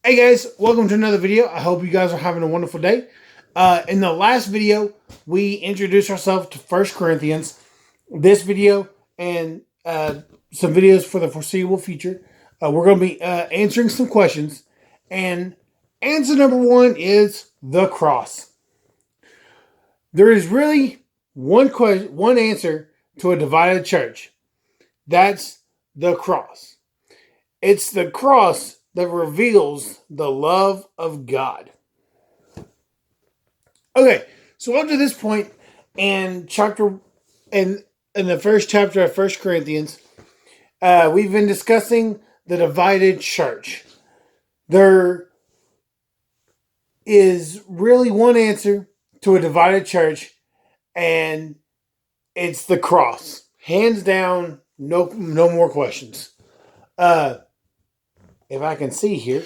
Hey guys, welcome to another video. I hope you guys are having a wonderful day. In the last video, we introduced ourselves to First Corinthians. This video and some videos for the foreseeable future, we're going to be answering some questions. And answer number one is the cross. There is really one answer to a divided church. That's the cross. It's the cross that reveals the love of God. Okay, so up to this point in the first chapter of First Corinthians, we've been discussing the divided church. There is really one answer to a divided church, and it's the cross. Hands down, no more questions. If I can see here.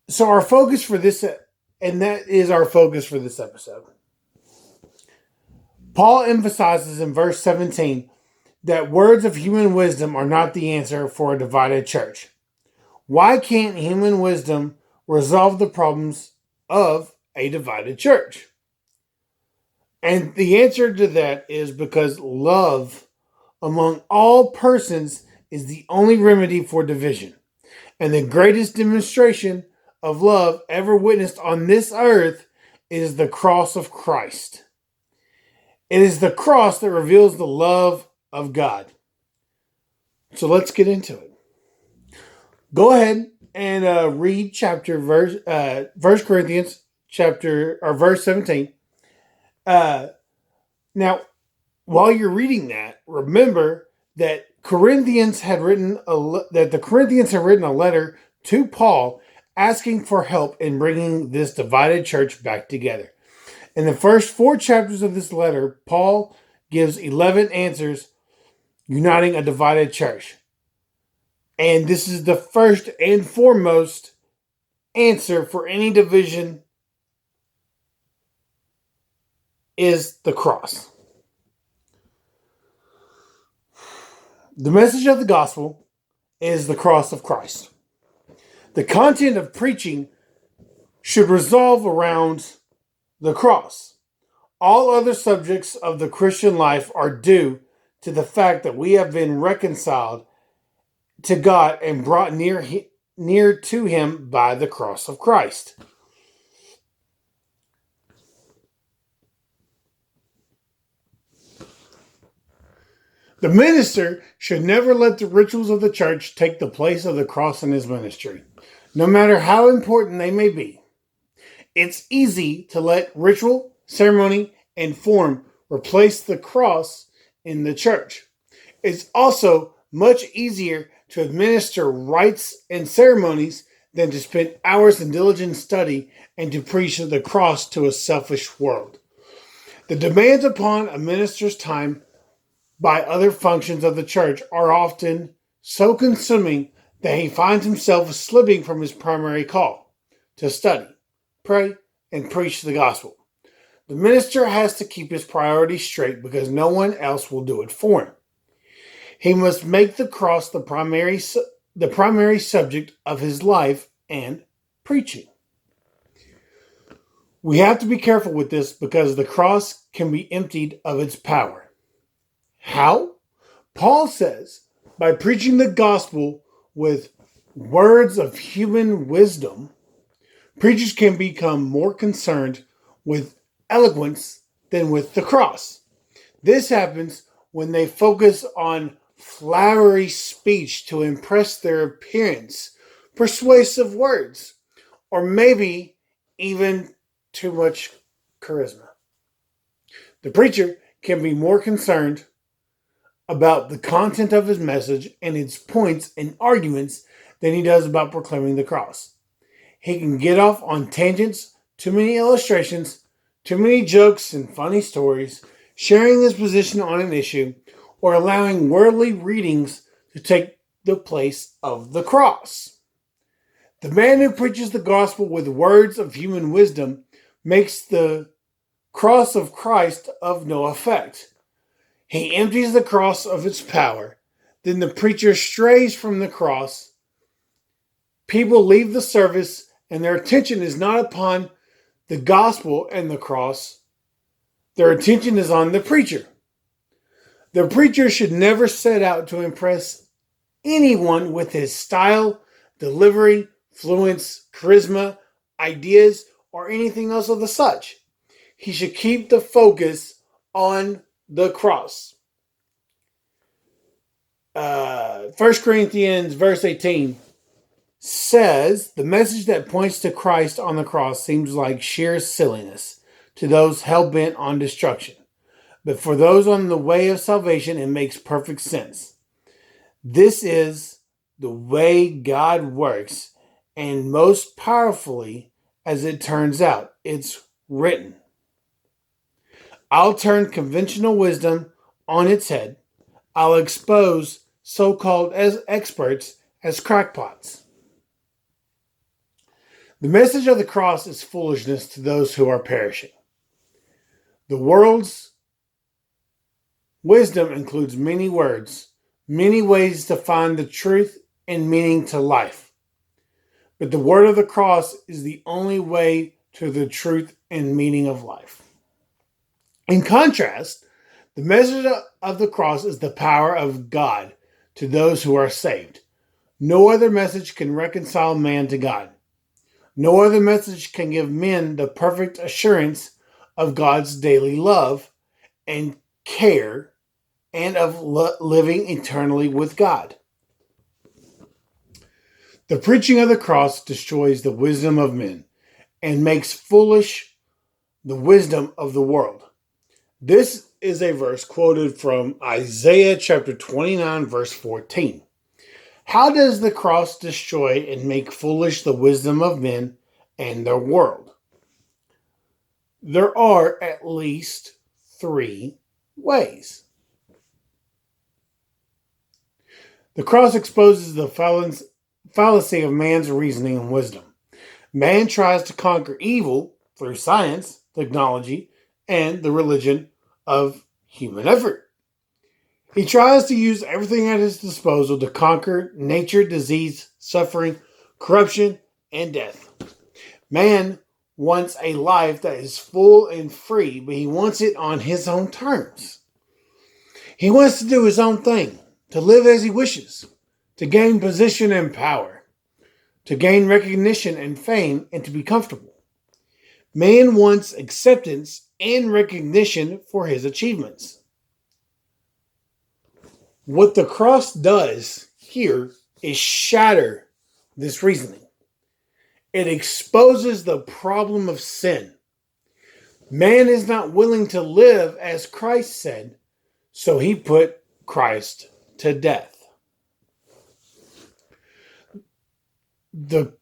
So our focus for this, and that is our focus for this episode. Paul emphasizes in verse 17 that words of human wisdom are not the answer for a divided church. Why can't human wisdom resolve the problems of a divided church? And the answer to that is because love among all persons is the only remedy for division. And the greatest demonstration of love ever witnessed on this earth is the cross of Christ. It is the cross that reveals the love of God. So let's get into it. Go ahead and read verse Corinthians verse 17. Now, while you're reading that, remember that the Corinthians had written a letter to Paul asking for help in bringing this divided church back together. In the first 4 chapters of this letter, Paul gives 11 answers uniting a divided church. And this is the first and foremost answer for any division is the cross. The message of the gospel is the cross of Christ. The content of preaching should revolve around the cross. All other subjects of the Christian life are due to the fact that we have been reconciled to God and brought near to Him by the cross of Christ. The minister should never let the rituals of the church take the place of the cross in his ministry, no matter how important they may be. It's easy to let ritual, ceremony, and form replace the cross in the church. It's also much easier to administer rites and ceremonies than to spend hours in diligent study and to preach the cross to a selfish world. The demands upon a minister's time by other functions of the church are often so consuming that he finds himself slipping from his primary call to study, pray, and preach the gospel. The minister has to keep his priorities straight because no one else will do it for him. He must make the cross the primary subject of his life and preaching. We have to be careful with this because the cross can be emptied of its power. How? Paul says, by preaching the gospel with words of human wisdom, preachers can become more concerned with eloquence than with the cross. This happens when they focus on flowery speech to impress their appearance, persuasive words, or maybe even too much charisma. The preacher can be more concerned about the content of his message and its points and arguments than he does about proclaiming the cross. He can get off on tangents, too many illustrations, too many jokes and funny stories, sharing his position on an issue, or allowing worldly readings to take the place of the cross. The man who preaches the gospel with words of human wisdom makes the cross of Christ of no effect. He empties the cross of its power. Then the preacher strays from the cross People leave the service and their attention is not upon the gospel and the cross. Their attention is on the preacher. The preacher should never set out to impress anyone with his style, delivery, fluence, charisma, ideas, or anything else of the such. He should keep the focus on the cross. 1 Corinthians verse 18 says, the message that points to Christ on the cross seems like sheer silliness to those hell-bent on destruction. But for those on the way of salvation, it makes perfect sense. This is the way God works, and most powerfully, as it turns out, it's written. I'll turn conventional wisdom on its head. I'll expose so-called experts as crackpots. The message of the cross is foolishness to those who are perishing. The world's wisdom includes many words, many ways to find the truth and meaning to life. But the word of the cross is the only way to the truth and meaning of life. In contrast, the message of the cross is the power of God to those who are saved. No other message can reconcile man to God. No other message can give men the perfect assurance of God's daily love and care and of living eternally with God. The preaching of the cross destroys the wisdom of men and makes foolish the wisdom of the world. This is a verse quoted from Isaiah chapter 29, verse 14. How does the cross destroy and make foolish the wisdom of men and their world? There are at least 3 ways. The cross exposes the fallacy of man's reasoning and wisdom. Man tries to conquer evil through science, technology, and the religion of human effort. He tries to use everything at his disposal to conquer nature, disease, suffering, corruption, and death. Man wants a life that is full and free, but he wants it on his own terms. He wants to do his own thing, to live as he wishes, to gain position and power, to gain recognition and fame, and to be comfortable. Man wants acceptance and recognition for his achievements. What the cross does here is shatter this reasoning. It exposes the problem of sin. Man is not willing to live as Christ said, so he put Christ to death. The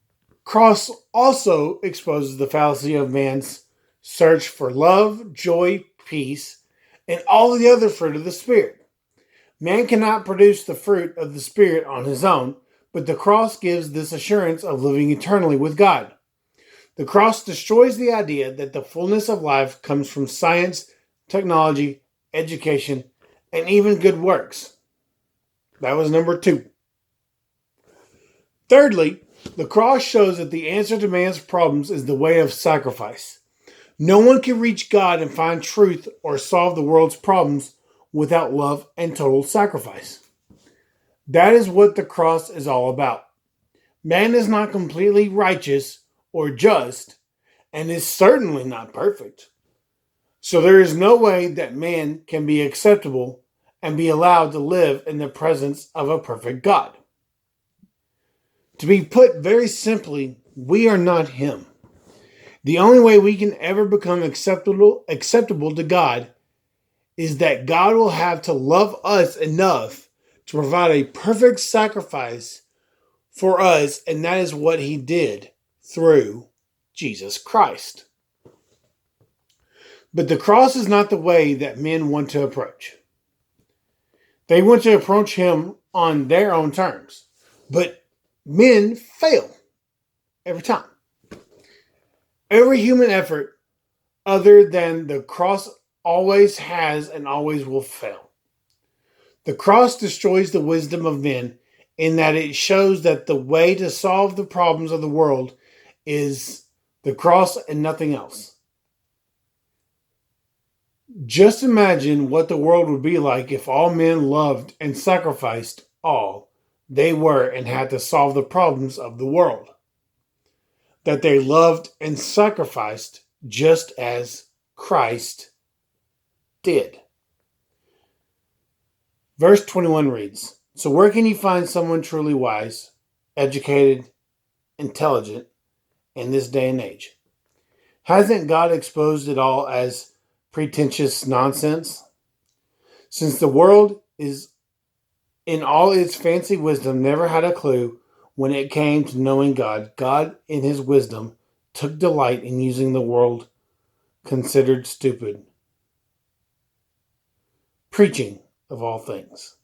cross also exposes the fallacy of man's search for love, joy, peace, and all the other fruit of the Spirit. Man cannot produce the fruit of the Spirit on his own, but the cross gives this assurance of living eternally with God. The cross destroys the idea that the fullness of life comes from science, technology, education, and even good works. That was number 2. Thirdly, the cross shows that the answer to man's problems is the way of sacrifice. No one can reach God and find truth or solve the world's problems without love and total sacrifice. That is what the cross is all about. Man is not completely righteous or just, and is certainly not perfect. So there is no way that man can be acceptable and be allowed to live in the presence of a perfect God. To be put very simply, we are not him. The only way we can ever become acceptable to God is that God will have to love us enough to provide a perfect sacrifice for us, and that is what he did through Jesus Christ. But the cross is not the way that men want to approach. They want to approach him on their own terms, but men fail every time. Every human effort other than the cross always has and always will fail. The cross destroys the wisdom of men in that it shows that the way to solve the problems of the world is the cross and nothing else. Just imagine what the world would be like if all men loved and sacrificed all they were and had to solve the problems of the world. That they loved and sacrificed just as Christ did. Verse 21 reads, "So where can you find someone truly wise, educated, intelligent in this day and age? Hasn't God exposed it all as pretentious nonsense? Since the world is in all its fancy wisdom never had a clue when it came to knowing God, God in his wisdom took delight in using the world considered stupid, preaching of all things,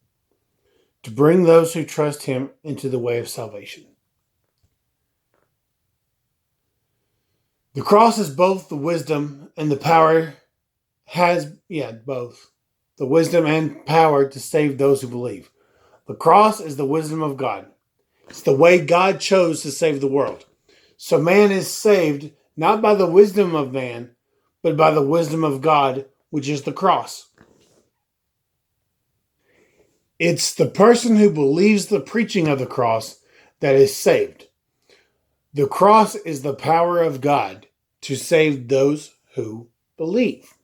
to bring those who trust him into the way of salvation." The cross is both the wisdom and the power, both. The wisdom and power to save those who believe. The cross is the wisdom of God. It's the way God chose to save the world. So man is saved not by the wisdom of man, but by the wisdom of God, which is the cross. It's the person who believes the preaching of the cross that is saved. The cross is the power of God to save those who believe.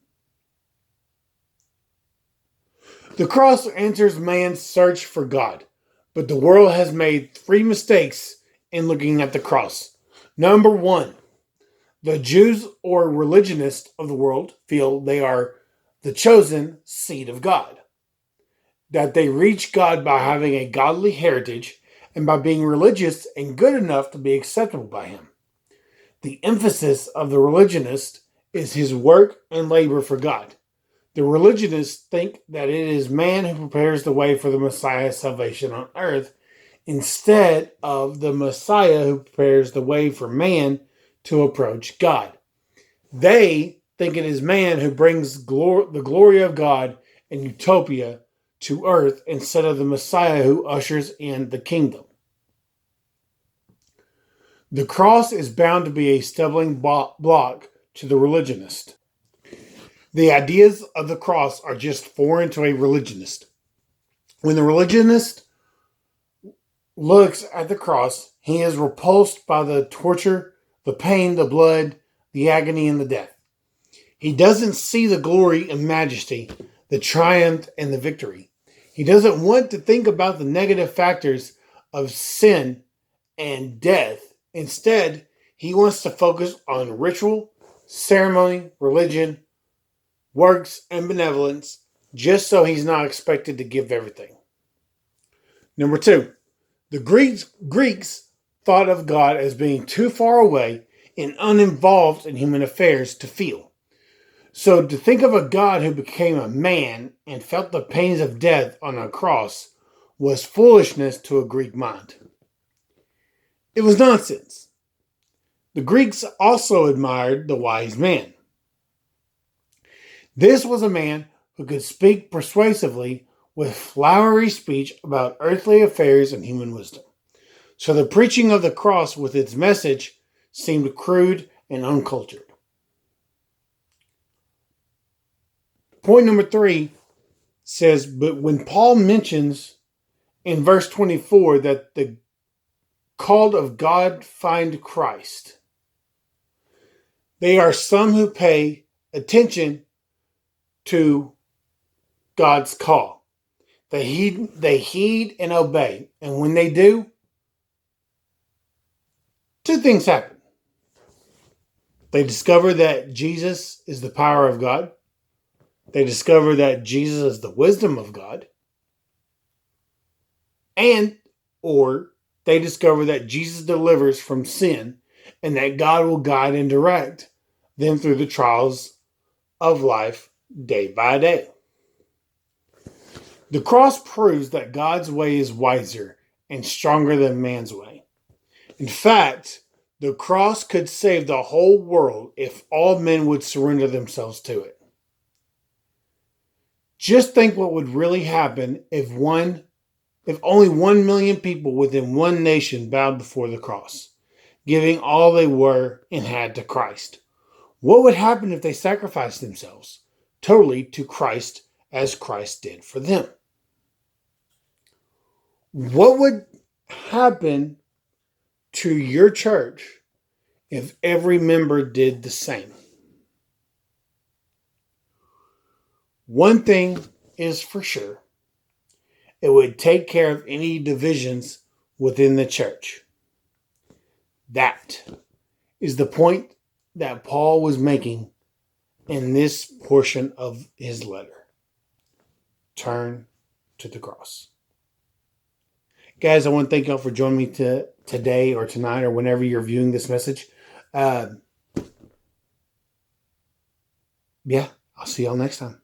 The cross answers man's search for God, but the world has made 3 mistakes in looking at the cross. Number 1, the Jews or religionists of the world feel they are the chosen seed of God, that they reach God by having a godly heritage and by being religious and good enough to be acceptable by him. The emphasis of the religionist is his work and labor for God. The religionists think that it is man who prepares the way for the Messiah's salvation on earth, instead of the Messiah who prepares the way for man to approach God. They think it is man who brings the glory of God and utopia to earth instead of the Messiah who ushers in the kingdom. The cross is bound to be a stumbling block to the religionist. The ideas of the cross are just foreign to a religionist. When the religionist looks at the cross, he is repulsed by the torture, the pain, the blood, the agony, and the death. He doesn't see the glory and majesty, the triumph and the victory. He doesn't want to think about the negative factors of sin and death. Instead, he wants to focus on ritual, ceremony, religion, works, and benevolence, just so he's not expected to give everything. Number 2, the Greeks thought of God as being too far away and uninvolved in human affairs to feel. So to think of a God who became a man and felt the pains of death on a cross was foolishness to a Greek mind. It was nonsense. The Greeks also admired the wise man. This was a man who could speak persuasively with flowery speech about earthly affairs and human wisdom. So the preaching of the cross with its message seemed crude and uncultured. Point number 3 says, but when Paul mentions in verse 24 that the called of God find Christ, they are some who pay attention to God's call. They heed and obey. And when they do, 2 things happen. They discover that Jesus is the power of God. They discover that Jesus is the wisdom of God. Or they discover that Jesus delivers from sin and that God will guide and direct them through the trials of life day by day. The cross proves that God's way is wiser and stronger than man's way. In fact, the cross could save the whole world if all men would surrender themselves to it. Just think what would really happen if if only 1 million people within one nation bowed before the cross, giving all they were and had to Christ? What would happen if they sacrificed themselves totally to Christ as Christ did for them? What would happen to your church if every member did the same? One thing is for sure. It would take care of any divisions within the church. That is the point that Paul was making in this portion of his letter. Turn to the cross. Guys, I want to thank y'all for joining me today or tonight or whenever you're viewing this message. Yeah, I'll see y'all next time.